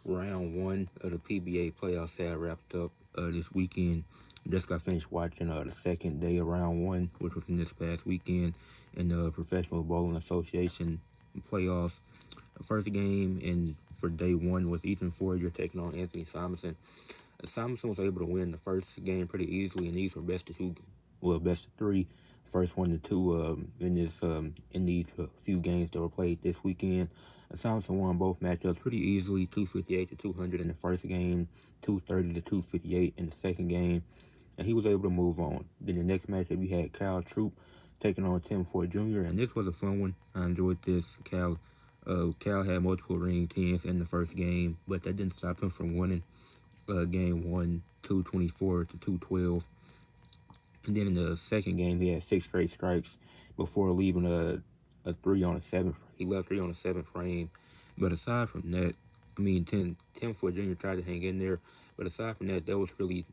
round one of the PBA playoffs had wrapped up this weekend. Just got finished watching the second day of round one, which was in this past weekend in the Professional Bowling Association playoffs. The first game for day one was Ethan Fourier taking on Anthony Simonson. Simonson was able to win the first game pretty easily, and these were best of three. First 1-2 in these few games that were played this weekend. Simonson won both matchups pretty easily, 258 to 200 in the first game, 230 to 258 in the second game, and he was able to move on. Then the next matchup, we had Cal Troop taking on Tim Ford Jr., and this was a fun one. I enjoyed this. Cal had multiple ring 10s in the first game, but that didn't stop him from winning game one, 224 to 212. And then in the second game, he had 6 straight strikes before leaving a 3 on a 7. He left 3 on a 7 frame. But aside from that, Tim Ford Jr. tried to hang in there. But aside from that, that was really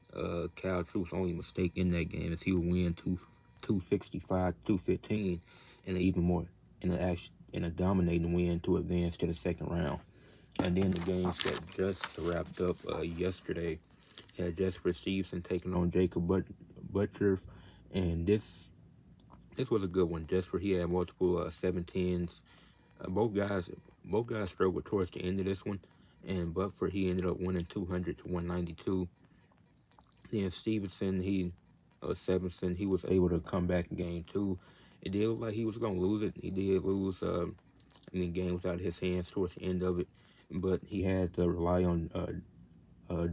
Cal Troop's only mistake in that game, as he would win 265, 215, and even more in a dominating win to advance to the second round. And then the games that just wrapped up yesterday had Jesper Stevenson taking on Jacob Butcher, and this was a good one. Jesper, he had multiple 7-10s. Both guys struggled towards the end of this one, and Butcher, he ended up winning 200 to 192. Then Stevenson, he was able to come back in game two. It did look like he was gonna lose it. He did lose. Game was out of his hands towards the end of it, but he had to rely on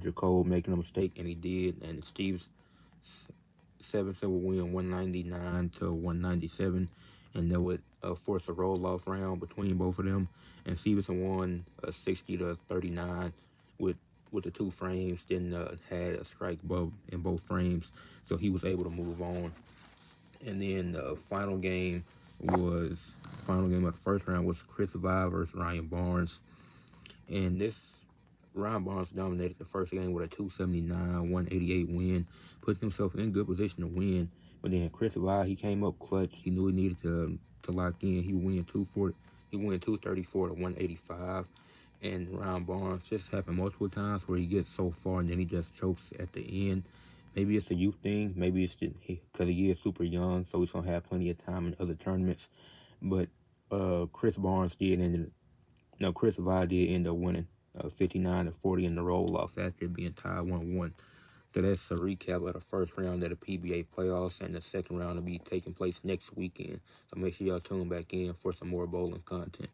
Jacob making a mistake, and he did. And Stevenson would win 199 to 197, and that would force a roll-off round between both of them. And Stevenson won 60 to 39 with the 2 frames. Then had a strike in both frames, so he was able to move on. And then the final game of the first round was Chris Vive versus Ryan Barnes. And Ryan Barnes dominated the first game with a 279, 188 win, put himself in good position to win. But then Chris Vive, he came up clutch. He knew he needed to lock in. He won 234 to 185. And Ryan Barnes, just happened multiple times where he gets so far and then he just chokes at the end. Maybe it's a youth thing. Maybe it's just because he is super young, so he's going to have plenty of time in other tournaments. But Chris Vive did end up winning 59 to 40 in the roll-off after being tied 1-1. So that's a recap of the first round of the PBA playoffs, and the second round will be taking place next weekend. So make sure y'all tune back in for some more bowling content.